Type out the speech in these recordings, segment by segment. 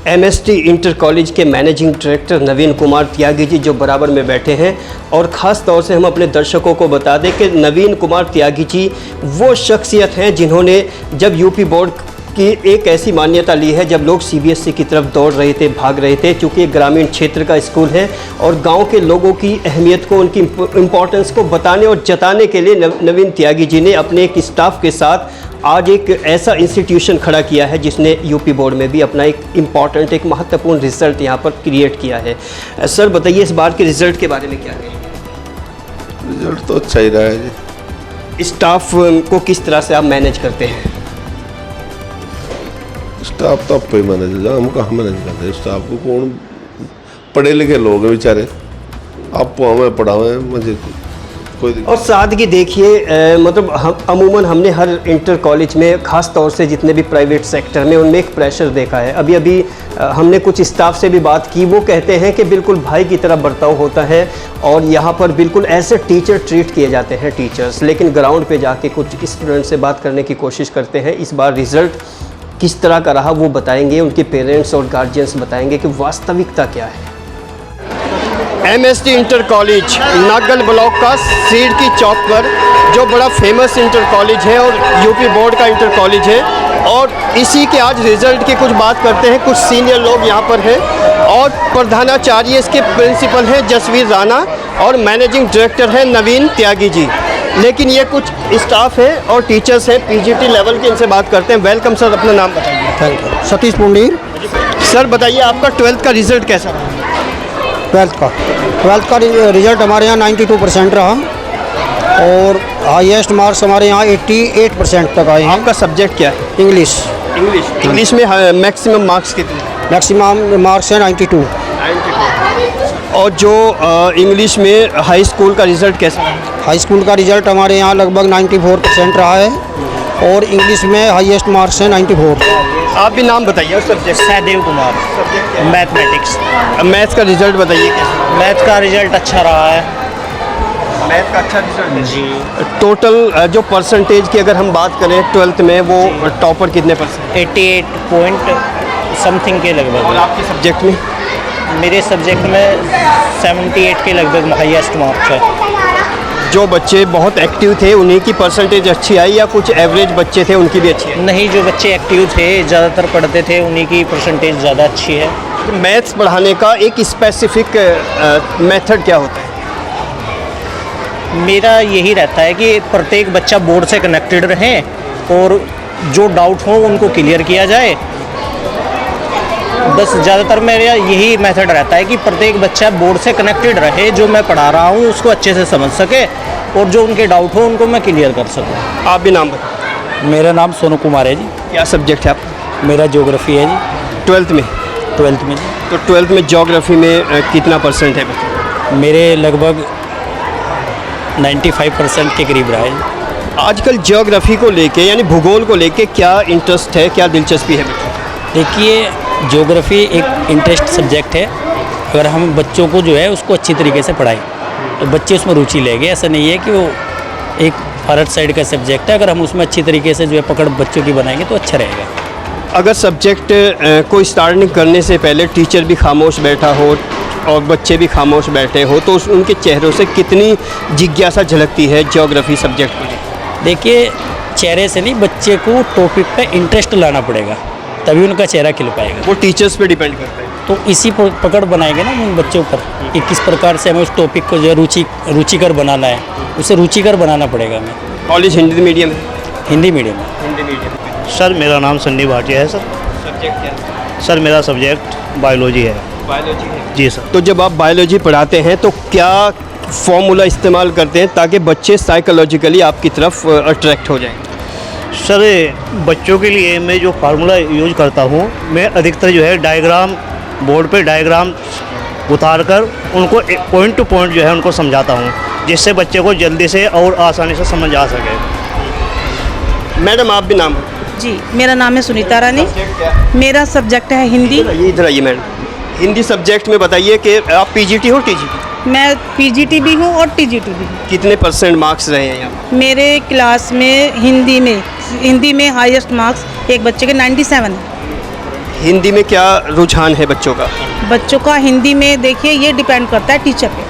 MST inter college के managing director नवीन कुमार त्यागी जी जो बराबर में बैठे हैं, और ख़ास तौर से हम अपने दर्शकों को बता दें कि नवीन कुमार त्यागी जी वो शख्सियत हैं जिन्होंने जब यूपी बोर्ड की एक ऐसी मान्यता ली है जब लोग सीबीएसई की तरफ दौड़ रहे थे, भाग रहे थे, क्योंकि एक ग्रामीण क्षेत्र का स्कूल है और गांव के लोगों की अहमियत को, उनकी इम्पोर्टेंस को बताने और जताने के लिए नवीन त्यागी जी ने अपने एक स्टाफ के साथ आज एक ऐसा इंस्टीट्यूशन खड़ा किया है जिसने यूपी बोर्ड में भी अपना एक इम्पॉर्टेंट, एक महत्वपूर्ण रिज़ल्ट यहाँ पर क्रिएट किया है। सर बताइए इस बार के रिज़ल्ट के बारे में क्या है? रिज़ल्ट तो अच्छा ही रहा है जी। स्टाफ को किस तरह से आप मैनेज करते हैं? स्टाफ तो आप पे मैनेज, हम कहाँ मैनेज करते हैं स्टाफ को? कौन पढ़े लिखे लोग हैं बेचारे, आप हमें पढ़ावे मुझे कोई। और सादगी देखिए, मतलब अमूमन हमने हर इंटर कॉलेज में ख़ास तौर से जितने भी प्राइवेट सेक्टर में उनमें एक प्रेशर देखा है। अभी हमने कुछ स्टाफ से भी बात की, वो कहते हैं कि बिल्कुल भाई की तरह बर्ताव होता है और यहाँ पर बिल्कुल ऐसे टीचर ट्रीट किए जाते हैं टीचर्स, लेकिन ग्राउंड पे जाके कुछ स्टूडेंट से बात करने की कोशिश करते हैं। इस बार रिज़ल्ट किस तरह का रहा वो बताएंगे, उनके पेरेंट्स और गार्जियंस बताएंगे कि वास्तविकता क्या है। MST inter college Nagal block का सीड की चौक पर जो बड़ा फेमस इंटर कॉलेज है और यूपी बोर्ड का इंटर कॉलेज है, और इसी के आज रिज़ल्ट की कुछ बात करते हैं। कुछ सीनियर लोग यहाँ पर हैं और प्रधानाचार्य इसके प्रिंसिपल हैं जसवीर राणा और मैनेजिंग डायरेक्टर हैं नवीन त्यागी जी। लेकिन ये कुछ स्टाफ है और टीचर्स हैं पीजीटी लेवल के, इनसे बात करते हैं। वेलकम सर, अपना नाम बताइए। Thank you. Satish Pundir. Sir बताइए आपका 12th का रिज़ल्ट कैसा रहा? 12th का रिज़ल्ट हमारे यहाँ 92% रहा और हाईएस्ट मार्क्स हमारे यहाँ 88% तक आए हैं। आपका सब्जेक्ट क्या है? इंग्लिश में मैक्सिमम मार्क्स कितने? मैक्सिमम मार्क्स हैं 92। और जो इंग्लिश में हाई स्कूल का रिज़ल्ट कैसा रहा? हाई स्कूल का रिज़ल्ट हमारे यहाँ लगभग 94% रहा है और इंग्लिश में हाईएस्ट मार्क्स हैं 94। आप भी नाम बताइए। Subject? Sahdev Kumar, mathematics. Maths का रिज़ल्ट बताइए कैसा? मैथ का रिज़ल्ट अच्छा रहा है। मैथ का अच्छा रिज़ल्ट है जी। टोटल जो परसेंटेज की अगर हम बात करें 12th में, वो टॉपर कितने %? 88 पॉइंट समथिंग के लगभग। और आपके सब्जेक्ट में? मेरे सब्जेक्ट में 78 के लगभग हाईएस्ट मार्क्स है। जो बच्चे बहुत एक्टिव थे उन्हीं की परसेंटेज अच्छी आई या कुछ एवरेज बच्चे थे उनकी भी अच्छी है? नहीं, जो बच्चे एक्टिव थे, ज़्यादातर पढ़ते थे, उन्हीं की परसेंटेज ज़्यादा अच्छी है। मैथ्स पढ़ाने का एक स्पेसिफिक मेथड क्या होता है? मेरा यही रहता है कि प्रत्येक बच्चा बोर्ड से कनेक्टेड रहे और जो डाउट हो उनको क्लियर किया जाए। बस ज़्यादातर मेरा यही मेथड रहता है कि प्रत्येक बच्चा बोर्ड से कनेक्टेड रहे, जो मैं पढ़ा रहा हूँ उसको अच्छे से समझ सके और जो उनके डाउट हो उनको मैं क्लियर कर सकूँ। आप भी नाम बताएं। मेरा नाम सोनू कुमार है जी। क्या सब्जेक्ट है आपका? मेरा ज्योग्राफी है जी। 12th में? 12th में जी। तो 12th में ज्योग्राफी में कितना % है बच्चे? मेरे लगभग 95% के करीब रहा है जी। आजकल ज्योग्राफी को लेके यानी भूगोल को लेके क्या इंटरेस्ट है, क्या दिलचस्पी है बच्चों? देखिए, ज्योग्राफी एक इंटरेस्ट सब्जेक्ट है। अगर हम बच्चों को जो है उसको अच्छी तरीके से पढ़ाएं तो बच्चे उसमें रुचि लेंगे। ऐसा नहीं है कि वो एक फॉरवर्ड साइड का सब्जेक्ट है, अगर हम उसमें अच्छी तरीके से जो है पकड़ बच्चों की बनाएंगे तो अच्छा रहेगा। अगर सब्जेक्ट को स्टार्टिंग करने से पहले टीचर भी खामोश बैठा हो और बच्चे भी खामोश बैठे हो तो उनके चेहरों से कितनी जिज्ञासा झलकती है ज्योग्राफी सब्जेक्ट को? देखिए, चेहरे से नहीं, बच्चे को टॉपिक पे इंटरेस्ट लाना पड़ेगा, तभी उनका चेहरा खिल पाएगा। वो टीचर्स पे डिपेंड करता है। तो इसी पकड़ बनाएंगे ना उन बच्चों पर कि किस प्रकार से हमें उस टॉपिक को जो है रुचिकर बनाना है, उसे रुचिकर बनाना पड़ेगा हमें। कॉलेज हिंदी मीडियम है? हिंदी मीडियम है। हिंदी मीडियम। सर मेरा नाम सन्नी भाटिया है। सर सब्जेक्ट क्या है? सर मेरा सब्जेक्ट बायोलॉजी है। बायोलॉजी है जी सर। तो जब आप बायोलॉजी पढ़ाते हैं तो क्या फॉर्मूला इस्तेमाल करते हैं ताकि बच्चे साइकोलॉजिकली आपकी तरफ अट्रैक्ट हो जाएं? सर बच्चों के लिए मैं जो फार्मूला यूज करता हूँ, मैं अधिकतर जो है डायग्राम, बोर्ड पे डायग्राम उतार कर उनको पॉइंट टू पॉइंट जो है उनको समझाता हूँ, जिससे बच्चे को जल्दी से और आसानी से समझ आ सके। मैडम आप भी नाम? जी, मेरा नाम है सुनीता रानी। मेरा सब्जेक्ट है हिंदी। इधर आइए मैडम। हिंदी सब्जेक्ट में बताइए कि आप पीजीटी हो टीजीटी? मैं पीजीटी भी हूँ और टीजीटी भी हूँ। कितने % मार्क्स रहे हैं यहाँ? मेरे क्लास में हिंदी में हाईएस्ट मार्क्स एक बच्चे के 97 है। हिंदी में क्या रुझान है बच्चों का? बच्चों का हिंदी में देखिए ये डिपेंड करता है टीचर पे,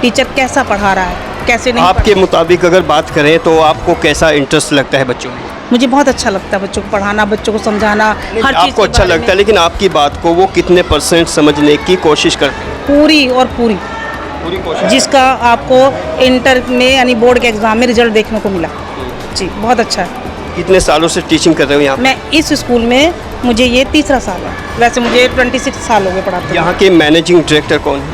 टीचर कैसा पढ़ा रहा है कैसे नहीं आपके मुताबिक अगर बात करें तो आपको कैसा इंटरेस्ट लगता है बच्चों में? मुझे बहुत अच्छा लगता है बच्चों को पढ़ाना, बच्चों को समझाना, हर चीज़ आपको के अच्छा बारे लगता है, में। लेकिन आपकी बात को वो कितने % समझने की कोशिश करते हैं? पूरी और पूरी, पूरी कोशिश। जिसका आपको इंटर में यानी बोर्ड के एग्ज़ाम में रिजल्ट देखने को मिला। जी बहुत अच्छा है। कितने सालों से टीचिंग कर रहे हो यहाँ पे? मैं इस स्कूल में मुझे ये तीसरा साल है, वैसे मुझे 26 साल हो गए पढ़ाते हुए। यहाँ के मैनेजिंग डायरेक्टर कौन है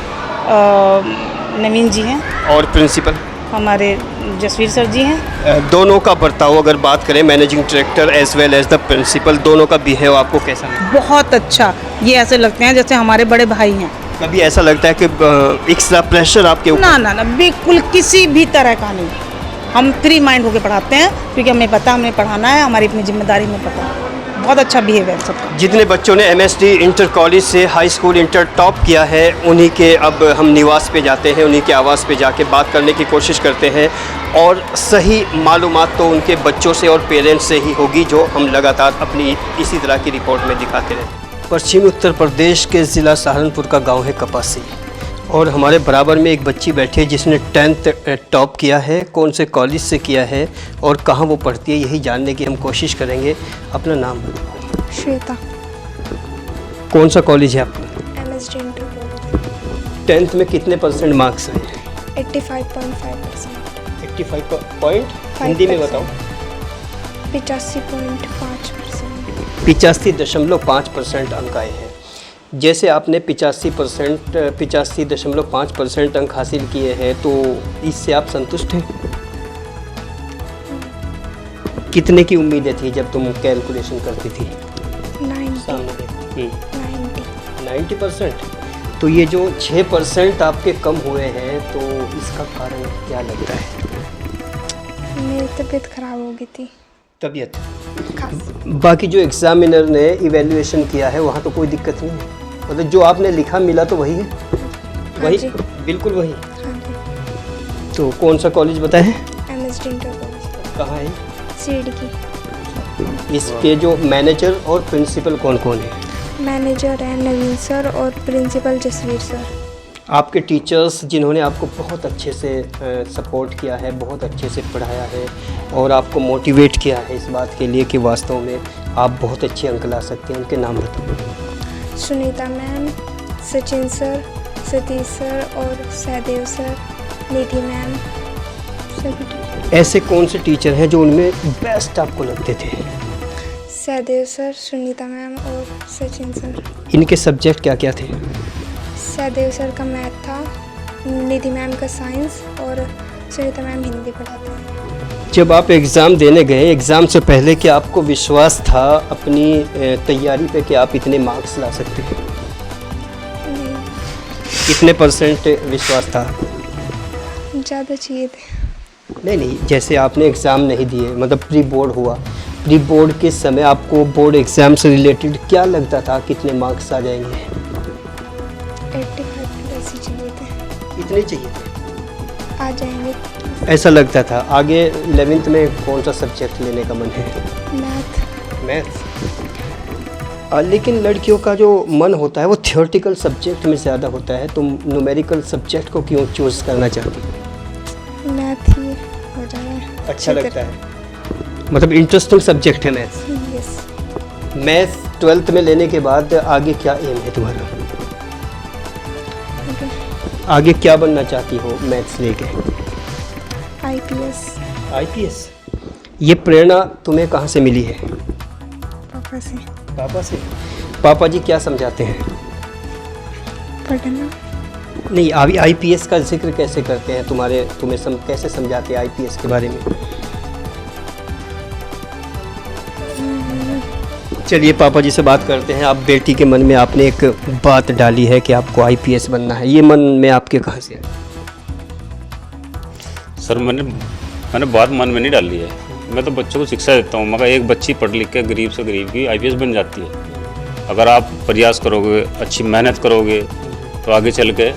नवीन जी हैं, और प्रिंसिपल? हमारे जसवीर सर जी हैं। दोनों का बर्ताव अगर बात करें, managing director as well as the principal, दोनों का बिहेव आपको कैसा लगा? बहुत अच्छा, ये ऐसे लगते हैं जैसे हमारे बड़े भाई हैं। कभी ऐसा लगता है कि एक्स्ट्रा प्रेशर आपके ऊपर? ना ना ना, बिल्कुल किसी भी तरह का नहीं। हम फ्री माइंड होकर पढ़ाते हैं क्योंकि हमें पता हमें पढ़ाना है, हमारी अपनी जिम्मेदारी में पता है। बहुत अच्छा बिहेव है सबका। जितने बच्चों ने MSD इंटर कॉलेज से हाई स्कूल इंटर टॉप किया है, उन्हीं के अब हम निवास पे जाते हैं, उन्हीं के आवास पे जाके बात करने की कोशिश करते हैं, और सही मालूमात तो उनके बच्चों से और पेरेंट्स से ही होगी, जो हम लगातार अपनी इसी तरह की रिपोर्ट में दिखाते रहते हैं। पश्चिमी उत्तर प्रदेश के ज़िला सहारनपुर का गांव है कपासी, और हमारे बराबर में एक बच्ची बैठी है जिसने 10th टॉप किया है। कौन से कॉलेज से किया है और कहाँ वो पढ़ती है, यही जानने की हम कोशिश करेंगे। अपना नाम बताओ। श्वेता। कौन सा कॉलेज है आपका? MSD inter college. 10th में कितने % मार्क्स आए? 85.5%। 85 हिंदी में बताओ। 85.5%। 85.5% अंक आए हैं। जैसे आपने 85.5% अंक हासिल किए हैं, तो इससे आप संतुष्ट हैं? कितने की उम्मीदें थी जब तुम कैलकुलेशन करती थी? 90%। तो ये जो 6% आपके कम हुए हैं, तो इसका कारण क्या लगता है? मेरी तबीयत खराब हो गई थी। तबीयत? खास बाकी जो एग्जामिनर ने इवैल्यूएशन किया है वहाँ तो कोई दिक्कत नहीं है? मतलब जो आपने लिखा मिला तो वही है? वही, जी। बिल्कुल वही। हाँ जी। तो कौन सा कॉलेज बताए हैं? MSD inter college. कहाँ है? सीडी की। इसके जो मैनेजर और प्रिंसिपल कौन कौन है? मैनेजर है नवीन सर और प्रिंसिपल जसवीर सर। आपके टीचर्स जिन्होंने आपको बहुत अच्छे से सपोर्ट किया है, बहुत अच्छे से पढ़ाया है और आपको मोटिवेट किया है इस बात के लिए कि वास्तव में आप बहुत अच्छे अंक ला सकते हैं, उनके नाम बताओ। Sunita ma'am, Sachin sir, Satish sir और सहदेव सर, निधि मैम, सभी टीचर। ऐसे कौन से टीचर हैं जो उनमें बेस्ट आपको लगते थे? सहदेव सर, सुनीता मैम और सचिन सर। इनके सब्जेक्ट क्या क्या थे? सहदेव सर का मैथ था, निधि मैम का साइंस और सुनीता मैम हिंदी पढ़ाते हैं। जब आप एग्ज़ाम देने गए, एग्ज़ाम से पहले क्या आपको विश्वास था अपनी तैयारी पे कि आप इतने मार्क्स ला सकते हैं? नहीं, कितने % विश्वास था? ज़्यादा चाहिए थे। नहीं, जैसे आपने एग्ज़ाम नहीं दिए, मतलब प्री बोर्ड हुआ, प्री बोर्ड के समय आपको बोर्ड एग्ज़ाम से रिलेटेड क्या लगता था कितने मार्क्स आ जाएंगे? 85 ऐसे चाहिए थे। इतने चाहिए थे? आ जाएंगे। ऐसा लगता था। आगे 11th में कौन सा सब्जेक्ट लेने का मन है? मैथ। लेकिन लड़कियों का जो मन होता है वो थियोरेटिकल सब्जेक्ट में ज़्यादा होता है। तुम न्यूमेरिकल सब्जेक्ट को क्यों चूज़ करना चाहती हो? मैथ ही हो जाए। अच्छा लगता है, मतलब इंटरेस्टिंग सब्जेक्ट है मैथ। यस। मैथ 12th में लेने के बाद आगे क्या एम है तुम्हारा? आगे क्या बनना चाहती हो मैथ्स लेके? IPS। ये प्रेरणा तुम्हें कहाँ से मिली है? पापा से। पापा से? पापा जी क्या समझाते हैं? पढ़ना। नहीं, अभी IPS का जिक्र कैसे करते हैं तुम्हें कैसे समझाते हैं IPS के बारे में? चलिए पापा जी से बात करते हैं। आप बेटी के मन में आपने एक बात डाली है कि आपको IPS बनना है, ये मन में आपके कहाँ से है? सर मैंने बात मन में नहीं डाली है। मैं तो बच्चों को शिक्षा देता हूँ। मगर एक बच्ची पढ़ लिख के गरीब से गरीब की IPS बन जाती है। अगर आप प्रयास करोगे, अच्छी मेहनत करोगे, तो आगे चल के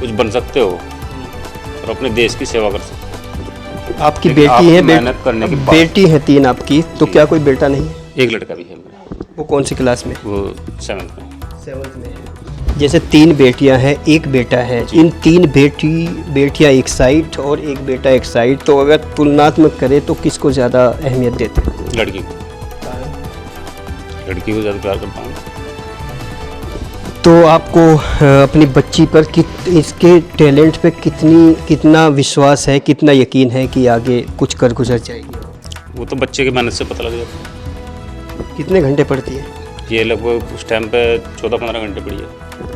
कुछ बन सकते हो और अपने देश की सेवा कर सकते हो। आपकी लेकिन बेटी है? मेहनत करने के बाद। बेटी है 3 आपकी, तो क्या कोई बेटा नहीं है? एक लड़का भी है मेरा। वो कौन सी क्लास में? वो 7th में। 7th में है। जैसे 3 बेटियां हैं, 1 बेटा है, इन 3 बेटियां एक साइड और 1 बेटा एक साइड, तो अगर तुलनात्मक करें तो किसको ज़्यादा अहमियत देते हैं? लड़की को ज़्यादा प्यार करता हूँ। तो आपको अपनी बच्ची पर इसके टैलेंट पे कितना विश्वास है, कितना यकीन है कि आगे कुछ कर गुजर जाएगी? वो तो बच्चे की मेहनत से पता लग जाता है। कितने घंटे पढ़ती है? ये लगभग उस टाइम पे 14-15 घंटे पड़ी है।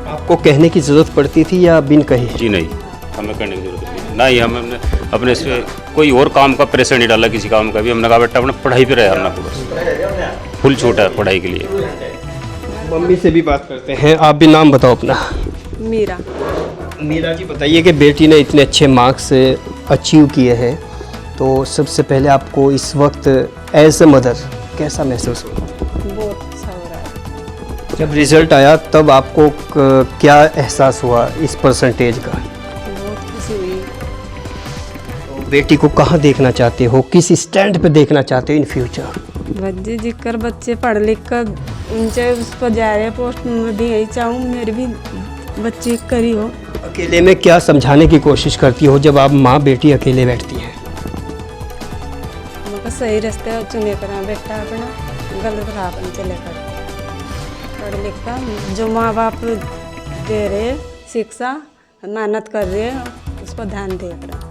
आपको कहने की ज़रूरत पड़ती थी या बिन कहे? जी नहीं, हमें करने की ज़रूरत नहीं। ना ही हमने अपने इस पे कोई और काम का प्रेशर नहीं डाला, किसी काम का भी। हमने कहा बेटा अपने पढ़ाई पे रहे अपना फोकस, फुल छूट है पढ़ाई के लिए। मम्मी से भी बात करते हैं। आप भी नाम बताओ अपना। मीरा। मीरा जी, बताइए कि बेटी ने इतने अच्छे मार्क्स अचीव किए हैं, तो सबसे पहले आपको इस वक्त एज ए मदर कैसा महसूस हुआ? बहुत अच्छा हो रहा है। जब रिज़ल्ट आया तब आपको क्या एहसास हुआ इस परसेंटेज का? बहुत खुशी हुई। तो बेटी को कहाँ देखना चाहते हो, किस स्टैंड पे देखना चाहते हो इन फ्यूचर? बच्चे जिक्र बच्चे पढ़ लिख कर ऊंचे उस पर जा रहे पोस्ट में भी यही चाहूँ मेरे भी बच्चे करी हो। अकेले में क्या समझाने की कोशिश करती हो जब आप माँ बेटी अकेले बैठती हैं? मगर सही रास्ते चुने कर बेटा अपना गलत राह पर चले कर पढ़ लिख कर जो माँ बाप दे रहे शिक्षा मेहनत कर रहे उस पर ध्यान दे कर।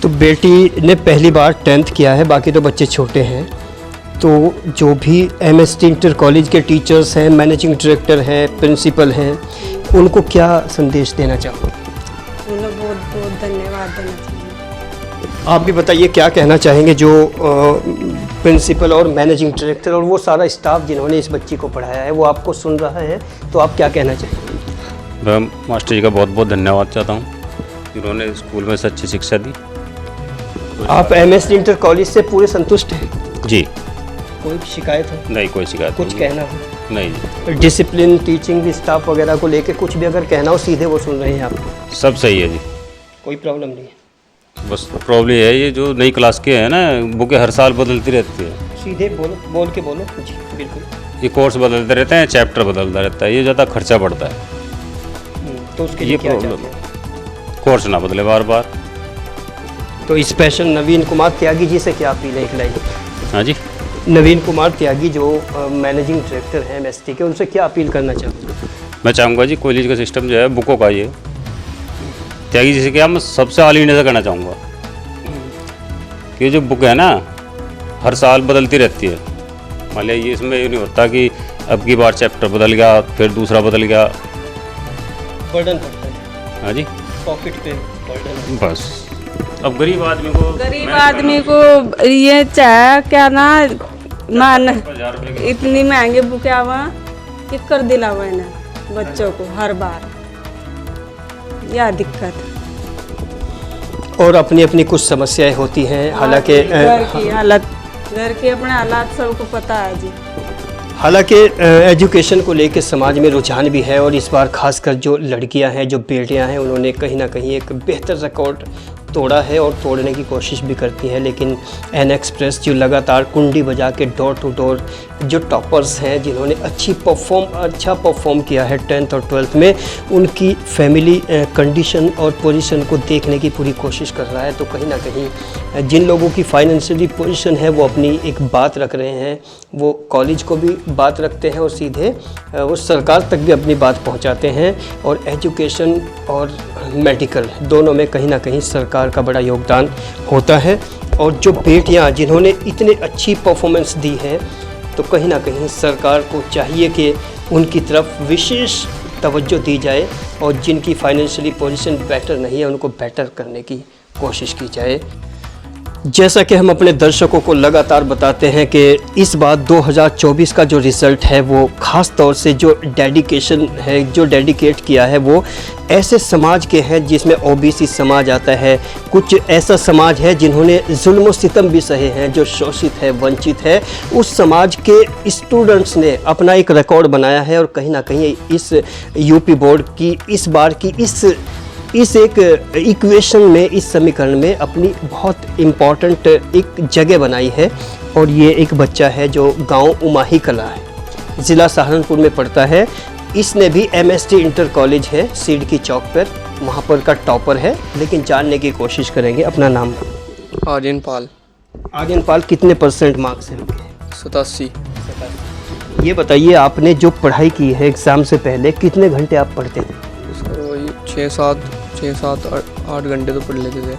तो बेटी ने पहली बार 10th किया है, बाकी तो बच्चे छोटे हैं, तो जो भी MST इंटर कॉलेज के टीचर्स हैं, मैनेजिंग डायरेक्टर हैं, प्रिंसिपल हैं, उनको क्या संदेश देना चाहो? उन्हें बहुत बहुत धन्यवाद देना चाहिए। आप भी बताइए क्या कहना चाहेंगे जो प्रिंसिपल और मैनेजिंग डायरेक्टर और वो सारा स्टाफ जिन्होंने इस बच्ची को पढ़ाया है वो आपको सुन रहा है, तो आप क्या कहना चाहेंगे? मैं मास्टर जी का बहुत बहुत धन्यवाद चाहता हूँ, जिन्होंने स्कूल में से अच्छी शिक्षा दी। आप MST इंटर कॉलेज से पूरे संतुष्ट हैं? जी। कोई शिकायत हो? नहीं, कोई शिकायत कुछ नहीं। कहना हो? नहीं। डिसिप्लिन, टीचिंग स्टाफ वगैरह को लेके कुछ भी अगर कहना हो सीधे वो सुन रहे हैं आपको? सब सही है जी, कोई प्रॉब्लम नहीं है? बस प्रॉब्लम है ये जो नई क्लास के हैं ना, बुकें हर साल बदलती रहती है। सीधे बोल के बोलो जी। बिल्कुल। ये कोर्स बदलते रहते हैं, चैप्टर बदलता रहता है, ये ज़्यादा खर्चा बढ़ता है। तो उसके लिए ये क्या प्रॉब्लम चाहते हैं? कोर्स ना बदले बार बार। तो स्पेशल नवीन कुमार त्यागी जी से क्या अपील है एक लाइन? हाँ जी। नवीन कुमार त्यागी जो मैनेजिंग डायरेक्टर हैं MST के, उनसे क्या अपील करना चाहूँगा? मैं चाहूँगा जी कॉलेज का सिस्टम जो है बुकों का, ये त्यागी जी से क्या मैं सबसे ऑल इंडिया से करना चाहूँगा कि जो बुक है ना हर साल बदलती रहती है। मान लिया ये इसमें ये नहीं होता कि अब की बार चैप्टर बदल गया फिर दूसरा बदल गया, बर्डन पड़ता है। हाँ जी, पॉकेट पे बर्डन। बस अब गरीब आदमी को ये चाहे क्या ना मान इतनी महंगी बुक आवा कि कर दिला हुआ है ना बच्चों को हर बार, यह दिक्कत। और अपनी अपनी कुछ समस्याएं होती हैं, हालांकि घर की अपने हालात सबको पता है जी। हालांकि एजुकेशन को लेकर समाज में रुझान भी है, और इस बार खासकर जो लड़कियां हैं, जो बेटियां हैं, उन्होंने कहीं ना कहीं एक बेहतर रिकॉर्ड तोड़ा है और तोड़ने की कोशिश भी करती हैं। लेकिन एन एक्सप्रेस जो लगातार कुंडी बजा के डोर टू डोर जो टॉपर्स हैं, जिन्होंने अच्छा परफॉर्म किया है 10th और 12th में, उनकी फैमिली कंडीशन और पोजीशन को देखने की पूरी कोशिश कर रहा है। तो कहीं ना कहीं जिन लोगों की फाइनेंशियली पोजीशन है वो अपनी एक बात रख रहे हैं, वो कॉलेज को भी बात रखते हैं और सीधे वो सरकार तक भी अपनी बात पहुंचाते हैं। और एजुकेशन और मेडिकल दोनों में कहीं ना कहीं सरकार का बड़ा योगदान होता है। और जो बेटियां जिन्होंने इतनी अच्छी परफॉर्मेंस दी है, तो कहीं ना कहीं सरकार को चाहिए कि उनकी तरफ विशेष तवज्जो दी जाए, और जिनकी फाइनेंशियली पोजीशन बेटर नहीं है उनको बेटर करने की कोशिश की जाए। जैसा कि हम अपने दर्शकों को लगातार बताते हैं कि इस बार 2024 का जो रिज़ल्ट है वो ख़ास तौर से जो डेडिकेशन है, जो डेडिकेट किया है, वो ऐसे समाज के हैं जिसमें OBC समाज आता है। कुछ ऐसा समाज है जिन्होंने जुल्म व सितम भी सहे हैं, जो शोषित है, वंचित है। उस समाज के स्टूडेंट्स ने अपना एक रिकॉर्ड बनाया है, और कहीं ना कहीं इस यूपी बोर्ड की इस बार की इस एक इक्वेशन में, इस समीकरण में अपनी बहुत इम्पॉर्टेंट एक जगह बनाई है। और ये एक बच्चा है जो गांव उमाही कला है, ज़िला सहारनपुर में पढ़ता है। इसने भी MST इंटर कॉलेज है सीड की चौक पर, वहाँ पर का टॉपर है। लेकिन जानने की कोशिश करेंगे। अपना नाम? आर्यन पाल। आर्यन पाल, कितने % मार्क्स हैं? 87। ये बताइए, आपने जो पढ़ाई की है एग्ज़ाम से पहले, कितने घंटे आप पढ़ते थे? सर वही 6-7-8 घंटे तो पढ़ लेते थे।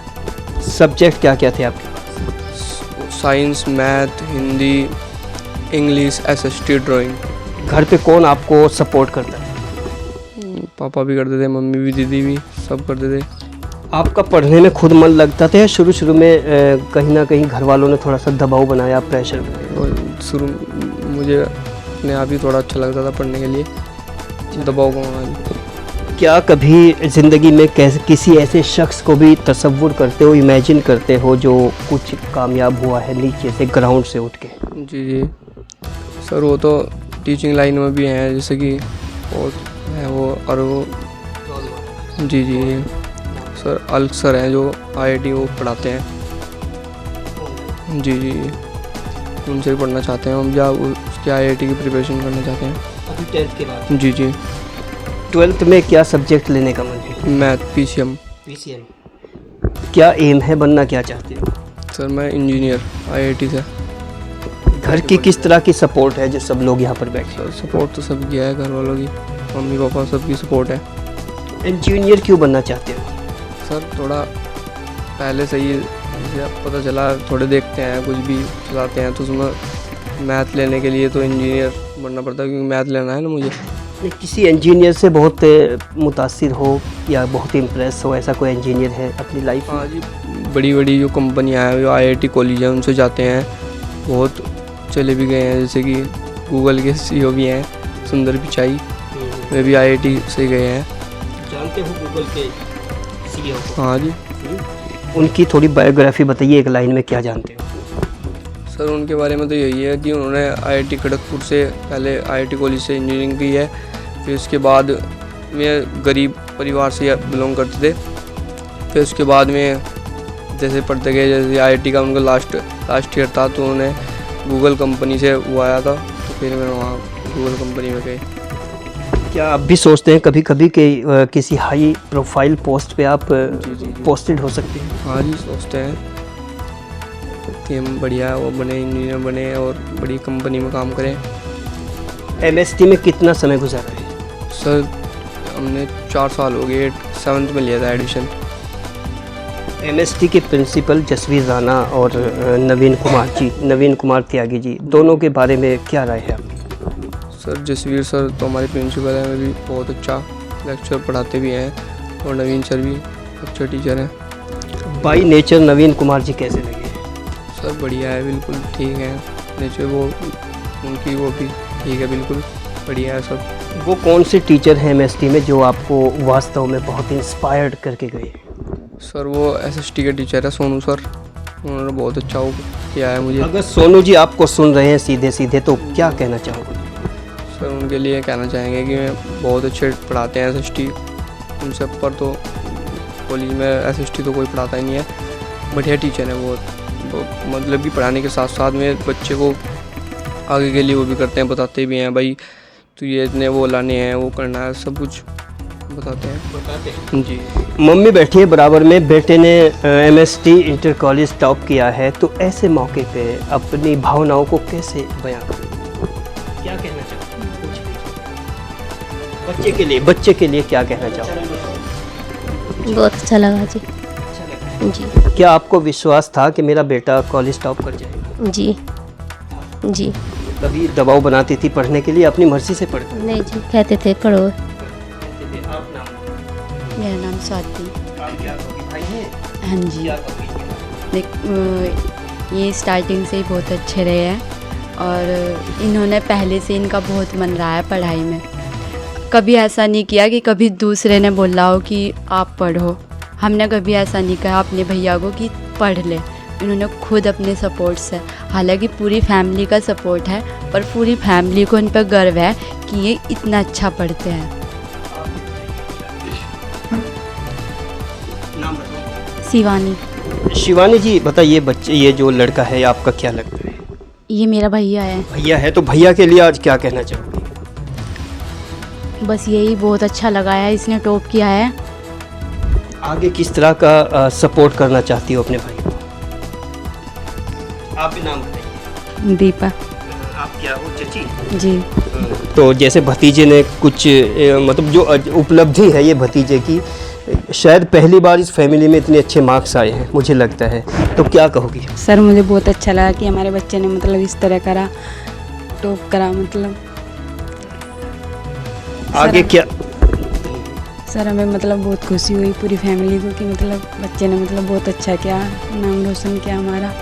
सब्जेक्ट क्या क्या थे आपके? Science, math, Hindi, English, SST, drawing. घर पे कौन आपको सपोर्ट करता है? पापा भी करते थे, मम्मी भी, दीदी भी, सब करते थे। आपका पढ़ने में खुद मन लगता था या शुरू में कहीं ना कहीं घर वालों ने थोड़ा सा दबाव बनाया, प्रेशर बनाया? और शुरू मुझे अपने आप ही थोड़ा अच्छा लगता था पढ़ने के लिए, दबाव कमाना। क्या कभी ज़िंदगी में किसी ऐसे शख्स को भी तसव्वुर करते हो, इमेजिन करते हो जो कुछ कामयाब हुआ है नीचे से, ग्राउंड से उठ के? जी सर, वो तो टीचिंग लाइन में भी हैं, जैसे कि और है वो, और वो जी सर अल्क सर हैं जो IIT वो पढ़ाते हैं। जी उनसे भी पढ़ना चाहते हैं हम, या उसके IIT की प्रिपरेशन करना चाहते हैं अभी 10th के बाद? जी 12th में क्या सब्जेक्ट लेने का मन है? Math, PCM। क्या एम है, बनना क्या चाहते हो? सर मैं इंजीनियर, IIT से। घर की किस तरह की सपोर्ट है जो सब लोग यहाँ पर बैठे? सर सपोर्ट तो सब किया है, घर वालों की, मम्मी पापा सबकी सपोर्ट है। इंजीनियर क्यों बनना चाहते हो? सर थोड़ा पहले से ही पता चला, थोड़े देखते हैं, कुछ भी चलाते हैं तो उसमें मैथ लेने के लिए तो इंजीनियर बनना पड़ता है, क्योंकि मैथ लेना है ना मुझे। किसी इंजीनियर से बहुत मुतासिर हो या बहुत इम्प्रेस हो, ऐसा कोई इंजीनियर है अपनी लाइफ में? हाँ जी, बड़ी बड़ी जो कंपनियाँ हैं, जो IIT कॉलेज हैं, उनसे जाते हैं, बहुत चले भी गए हैं, जैसे कि गूगल के CEO भी हैं, सुंदर पिचाई, वे भी IIT से गए हैं। जानते हो गूगल के CEO को? हाँ जी। उनकी थोड़ी बायोग्राफी बताइए, एक लाइन में क्या जानते हो? सर उनके बारे में तो यही है कि उन्होंने IIT खड़गपुर से पहले IIT कॉलेज से इंजीनियरिंग की है, फिर उसके बाद में गरीब परिवार से बिलोंग करते थे, फिर उसके बाद में जैसे पढ़ते गए, जैसे IIT का उनका लास्ट ईयर था तो उन्हें गूगल कंपनी से वो आया था, तो फिर मैं वहाँ गूगल कंपनी में गए। क्या आप भी सोचते हैं कभी कभी कि किसी हाई प्रोफाइल पोस्ट पे आप पोस्टेड हो सकते हैं? हाँ जी, सोचते हैं कि हम बढ़िया वो बने, इंजीनियर बने और बड़ी कंपनी में काम करें। MST में कितना समय गुजारा है? सर हमने 4 साल हो गए, 7th में लिया था एडमिशन। MST के प्रिंसिपल जसवीर राणा और नवीन कुमार त्यागी जी, दोनों के बारे में क्या राय है आपकी? सर जसवीर सर तो हमारे प्रिंसिपल हैं, वे भी बहुत अच्छा लेक्चर पढ़ाते भी हैं, और नवीन सर भी अच्छे टीचर हैं। बाई नेचर नवीन कुमार जी कैसे लगे? सर बढ़िया है, बिल्कुल ठीक है नेचर, वो उनकी वो भी ठीक है, बिल्कुल बढ़िया है सब। वो कौन से टीचर हैं MST में जो आपको वास्तव में बहुत इंस्पायर्ड करके गए? सर वो SST के टीचर है, सोनू सर, उन्होंने बहुत अच्छा वो किया है मुझे। अगर सोनू जी आपको सुन रहे हैं सीधे सीधे तो क्या कहना चाहोगे? सर उनके लिए कहना चाहेंगे कि बहुत अच्छे पढ़ाते हैं SST, उनसे ऊपर तो कॉलेज में SST तो कोई पढ़ाता ही नहीं है, बढ़िया टीचर है बहुत, मतलब कि पढ़ाने के साथ साथ में बच्चे को आगे के लिए वो भी करते हैं, बताते भी हैं, भाई तो ये इतने वो लाने हैं, वो करना है, सब कुछ बताते हैं जी। मम्मी बैठी है बराबर में, बेटे ने MST इंटर कॉलेज टॉप किया है, तो ऐसे मौके पे अपनी भावनाओं को कैसे बयां करें? क्या कहना चाहोगे बच्चे के लिए क्या कहना चाहोगे? बहुत अच्छा लगा जी। जी। क्या आपको विश्वास था कि मेरा बेटा कॉलेज टॉप कर जाएगा? जी। कभी दबाव बनाती थी पढ़ने के लिए, अपनी मर्जी से पढ़ता? नहीं जी, कहते थे पढ़ो। आप नाम? मेरा नाम स्वाति। भाई है? हाँ जी। ये स्टार्टिंग से ही बहुत अच्छे रहे हैं, और इन्होंने पहले से इनका बहुत मन रहा है पढ़ाई में, कभी ऐसा नहीं किया कि कभी दूसरे ने बोला हो कि आप पढ़ो, हमने कभी ऐसा नहीं कहा अपने भैया को कि पढ़ ले, इन्होंने खुद अपने सपोर्ट से, हालांकि पूरी फैमिली का सपोर्ट है, पर पूरी फैमिली को इन पर गर्व है कि ये इतना अच्छा पढ़ते हैं। शिवानी। शिवानी जी बताइए, बच्चे ये जो लड़का है आपका क्या लगता है? ये मेरा भैया है। भैया है, तो भैया के लिए आज क्या कहना चाहोगे? बस यही बहुत अच्छा लगा है, इसने टॉप किया है। आगे किस तरह का सपोर्ट करना चाहती हो अपने भाई को? आप भी नाम बताइए। दीपा। आप क्या हो, चची? जी। तो जैसे भतीजे ने कुछ मतलब जो उपलब्धि है ये भतीजे की, शायद पहली बार इस फैमिली में इतने अच्छे मार्क्स आए हैं मुझे लगता है, तो क्या कहोगी? सर मुझे बहुत अच्छा लगा कि हमारे बच्चे ने मतलब इस तरह करा, टॉप करा। मतलब आगे क्या? सर हमें मतलब बहुत खुशी हुई पूरी फैमिली को कि मतलब बच्चे ने मतलब बहुत अच्छा किया, नाम रोशन किया हमारा।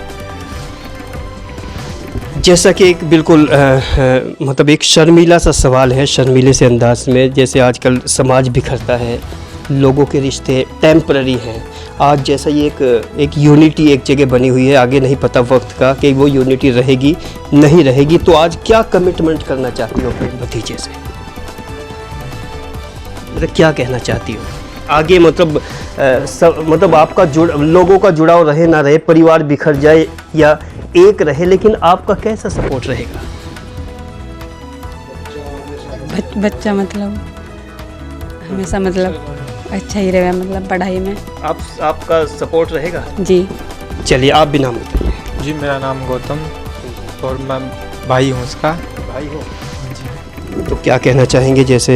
जैसा कि एक बिल्कुल मतलब एक शर्मीला सा सवाल है, शर्मीले से अंदाज में, जैसे आजकल समाज बिखरता है, लोगों के रिश्ते टेम्पररी हैं। आज जैसा ये एक यूनिटी एक जगह बनी हुई है, आगे नहीं पता वक्त का कि वो यूनिटी रहेगी नहीं रहेगी, तो आज क्या कमिटमेंट करना चाहती हो अपने भतीजे से? मतलब क्या कहना चाहती हो आगे? मतलब आपका लोगों का जुड़ाव रहे ना रहे, परिवार बिखर जाए या एक रहे, लेकिन आपका कैसा सपोर्ट रहेगा? बच्चा मतलब हमेशा मतलब अच्छा ही रहेगा, मतलब पढ़ाई में आपका सपोर्ट रहेगा? जी। चलिए आप भी नाम बताइए। जी मेरा नाम गौतम और मैं भाई हूँ उसका। भाई हो जी। तो क्या कहना चाहेंगे, जैसे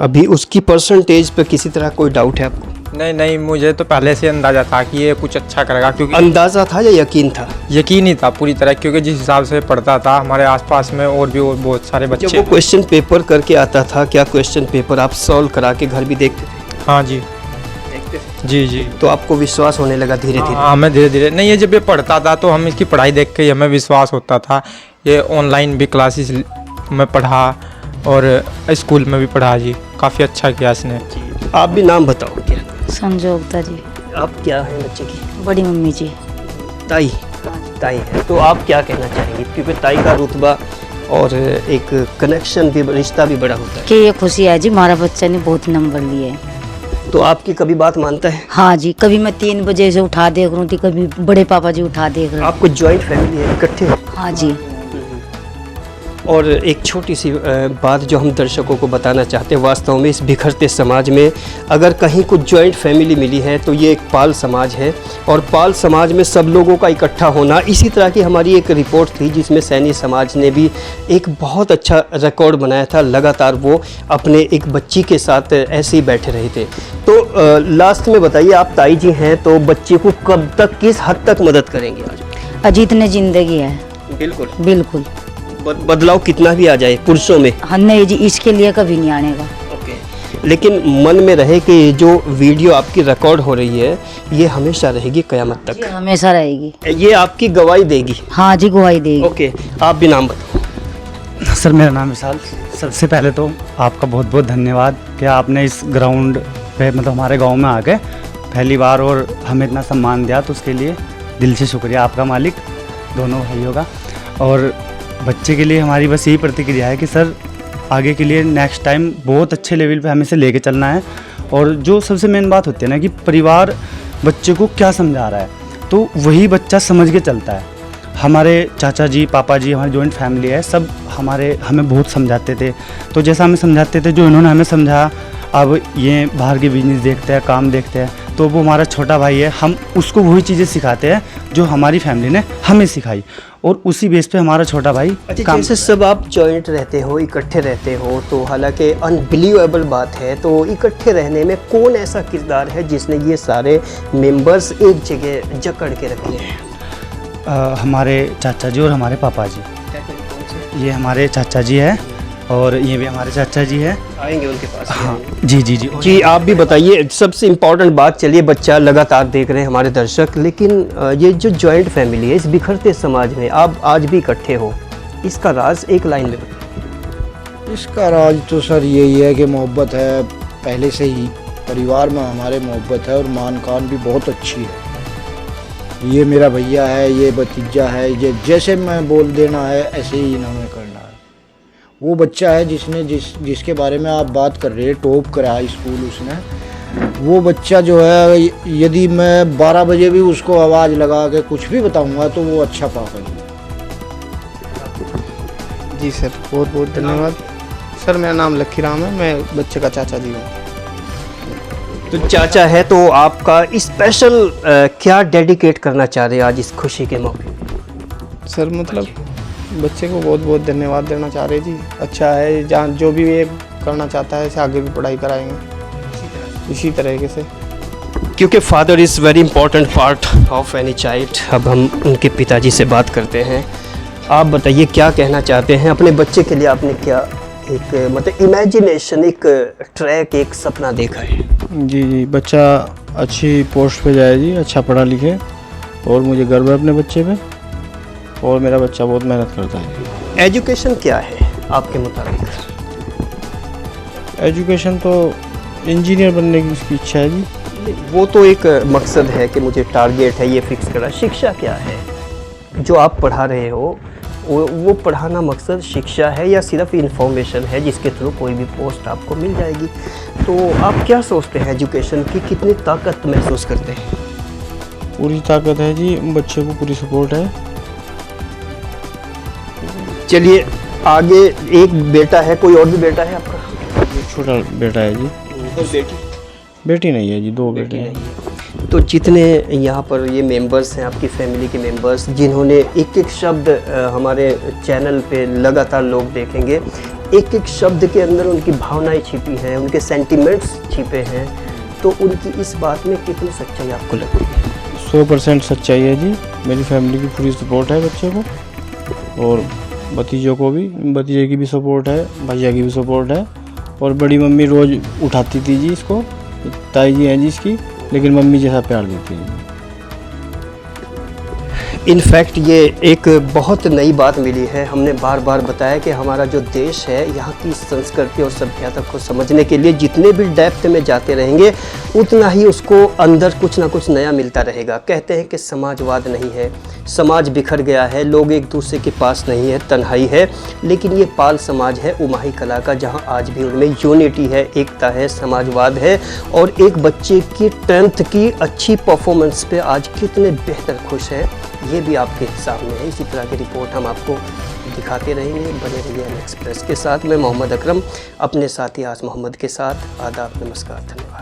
अभी उसकी परसेंटेज पे किसी तरह कोई डाउट है आपको? नहीं, मुझे तो पहले से अंदाज़ा था कि ये कुछ अच्छा करेगा, क्योंकि अंदाज़ा था या यकीन था? यकीन ही था पूरी तरह, क्योंकि जिस हिसाब से पढ़ता था हमारे आसपास में और भी बहुत सारे बच्चे। जब वो क्वेश्चन पेपर करके आता था, क्या क्वेश्चन पेपर आप सॉल्व करा के घर भी देखते थे? हाँ जी, देखते थे। जी। तो आपको विश्वास होने लगा धीरे धीरे? हाँ, हमें धीरे धीरे नहीं, ये जब ये पढ़ता था तो हम इसकी पढ़ाई देख के ही हमें विश्वास होता था। ये ऑनलाइन भी क्लासेस में पढ़ा और स्कूल में भी पढ़ा जी, काफ़ी अच्छा किया इसने। आप भी नाम बताओ। क्या संजोगता जी। आप क्या है बच्चे की? बड़ी मम्मी जी। ताई है। तो आप क्या कहना चाहेंगे, क्योंकि ताई का रुतबा और एक कनेक्शन भी, रिश्ता भी बड़ा होता है? कि ये खुशी है जी, हमारा बच्चा ने बहुत नंबर लिए। तो आपकी कभी बात मानता है? हाँ जी, कभी मैं 3 बजे से उठा देख रही थी, कभी बड़े पापा जी उठा देख रहे। आपको जॉइंट फैमिली है, इकट्ठे? हाँ जी। और एक छोटी सी बात जो हम दर्शकों को बताना चाहते हैं, वास्तव में इस बिखरते समाज में अगर कहीं कुछ जॉइंट फैमिली मिली है तो ये एक पाल समाज है, और पाल समाज में सब लोगों का इकट्ठा होना। इसी तरह की हमारी एक रिपोर्ट थी जिसमें सैनी समाज ने भी एक बहुत अच्छा रिकॉर्ड बनाया था, लगातार वो अपने एक बच्ची के साथ ऐसे ही बैठे रहे थे। तो लास्ट में बताइए, आप ताई जी हैं तो बच्चे को कब तक, किस हद तक मदद करेंगे? आज अजीत ने जिंदगी है। बिल्कुल। बदलाव कितना भी आ जाए पुरुषों में? हाँ नहीं जी, इसके लिए कभी नहीं आने का। ओके, लेकिन मन में रहे कि जो वीडियो आपकी रिकॉर्ड हो रही है ये हमेशा रहेगी क़यामत तक? हमेशा रहेगी। ये आपकी गवाही देगी? हाँ जी, गवाही देगी। ओके, आप भी नाम बताओ। सर मेरा नाम विशाल। सबसे पहले तो आपका बहुत बहुत धन्यवाद कि आपने इस ग्राउंड पे मतलब हमारे गांव में आके पहली बार और हमें इतना सम्मान दिया, तो उसके लिए दिल से शुक्रिया आपका, मालिक, दोनों भाइयों का। और बच्चे के लिए हमारी बस यही प्रतिक्रिया है कि सर आगे के लिए नेक्स्ट टाइम बहुत अच्छे लेवल पे हमें से लेके चलना है। और जो सबसे मेन बात होती है ना कि परिवार बच्चे को क्या समझा रहा है, तो वही बच्चा समझ के चलता है। हमारे चाचा जी, पापा जी, हमारी जॉइंट फैमिली है, सब हमें बहुत समझाते थे। तो जैसा हमें समझाते थे, जो इन्होंने हमें समझाया, अब ये बाहर के बिजनेस देखते हैं, काम देखते हैं, तो वो हमारा छोटा भाई है, हम उसको वही चीज़ें सिखाते हैं जो हमारी फैमिली ने हमें सिखाई, और उसी बेस पे हमारा छोटा भाई काम। जैसे सब आप जॉइंट रहते हो, इकट्ठे रहते हो, तो हालांकि अनबिलीवेबल बात है, तो इकट्ठे रहने में कौन ऐसा किरदार है जिसने ये सारे मेंबर्स एक जगह जकड़ के रखे हैं? हमारे चाचा जी और हमारे पापा जी। ये हमारे चाचा जी है और ये भी हमारे चाचा जी है। आएंगे उनके पास। हाँ जी। आप भी बताइए, सबसे इम्पोर्टेंट बात, चलिए बच्चा लगातार देख रहे हैं हमारे दर्शक, लेकिन ये जो जॉइंट फैमिली है, इस बिखरते समाज में आप आज भी इकट्ठे हो, इसका राज एक लाइन में बताइए। इसका राज तो सर यही है कि मोहब्बत है, पहले से ही परिवार में हमारे मोहब्बत है और मान कान भी बहुत अच्छी है। ये मेरा भैया है, ये भतीजा है, ये जैसे मैं बोल देना है ऐसे ही इन्होंने करना है। वो बच्चा है जिसके बारे में आप बात कर रहे हैं, टॉप करा स्कूल उसने, वो बच्चा जो है, यदि मैं 12 बजे भी उसको आवाज़ लगा के कुछ भी बताऊंगा तो वो अच्छा पापा जी। जी सर, बहुत बहुत धन्यवाद। सर मेरा नाम लक्की राम है, मैं बच्चे का चाचा जी हूँ। तो चाचा है तो आपका स्पेशल क्या डेडिकेट करना चाह रहे हैं आज इस खुशी के मौके? सर मतलब बच्चे को बहुत बहुत धन्यवाद देना चाह रहे जी। अच्छा है, जहाँ जो भी ये करना चाहता है इसे आगे भी पढ़ाई कराएंगे इसी तरीके से, क्योंकि father is very important part of any child. अब हम उनके पिताजी से बात करते हैं। आप बताइए क्या कहना चाहते हैं अपने बच्चे के लिए? आपने क्या एक मतलब इमेजिनेशन, एक ट्रैक, एक सपना देखा है? जी, बच्चा अच्छी पोस्ट पे जाए जी, अच्छा पढ़ा लिखे, और मुझे गर्व है अपने बच्चे पे, और मेरा बच्चा बहुत मेहनत करता है। एजुकेशन क्या है आपके मुताबिक? एजुकेशन तो इंजीनियर बनने की उसकी इच्छा है जी। वो तो एक मकसद है कि मुझे टारगेट है ये फिक्स करा। शिक्षा क्या है जो आप पढ़ा रहे हो? वो पढ़ाना मकसद शिक्षा है या सिर्फ इन्फॉर्मेशन है जिसके थ्रू कोई भी पोस्ट आपको मिल जाएगी? तो आप क्या सोचते हैं एजुकेशन की कितनी ताकत महसूस करते हैं? पूरी ताकत है जी, बच्चे को पूरी सपोर्ट है। चलिए आगे, एक बेटा है, कोई और भी बेटा है आपका? एक छोटा बेटा है जी। और बेटी? बेटी नहीं है जी, 2 बेटे हैं। तो जितने यहाँ पर ये मेंबर्स हैं आपकी फैमिली के मेंबर्स, जिन्होंने एक एक शब्द हमारे चैनल पे लगातार लोग देखेंगे, एक एक शब्द के अंदर उनकी भावनाएं छिपी हैं, उनके सेंटिमेंट्स छिपे हैं, तो उनकी इस बात में कितनी सच्चाई आपको लगती है? 100% सच्चाई है जी। मेरी फैमिली की पूरी सपोर्ट है बच्चे को, और भतीजों को भी, भतीजे की भी सपोर्ट है, भैया की भी सपोर्ट है, और बड़ी मम्मी रोज़ उठाती थी जी इसको, ताई जी हैं जी इसकी, लेकिन मम्मी जैसा प्यार देती है। इनफैक्ट ये एक बहुत नई बात मिली है। हमने बार बार बताया कि हमारा जो देश है, यहाँ की संस्कृति और सभ्यता को समझने के लिए जितने भी डेप्थ में जाते रहेंगे उतना ही उसको अंदर कुछ ना कुछ नया मिलता रहेगा। कहते हैं कि समाजवाद नहीं है, समाज बिखर गया है, लोग एक दूसरे के पास नहीं है, तन्हाई है, लेकिन ये पाल समाज है उमाही कला का, जहाँ आज भी उनमें यूनिटी है, एकता है, समाजवाद है, और एक बच्चे की 10th की अच्छी परफॉर्मेंस पे आज कितने बेहतर खुश है, ये भी आपके सामने है। इसी तरह की रिपोर्ट हम आपको दिखाते रहेंगे। बने रहिए एम एक्सप्रेस के साथ। मैं मोहम्मद अकरम अपने साथी आज मोहम्मद के साथ। आदाब, नमस्कार, धन्यवाद।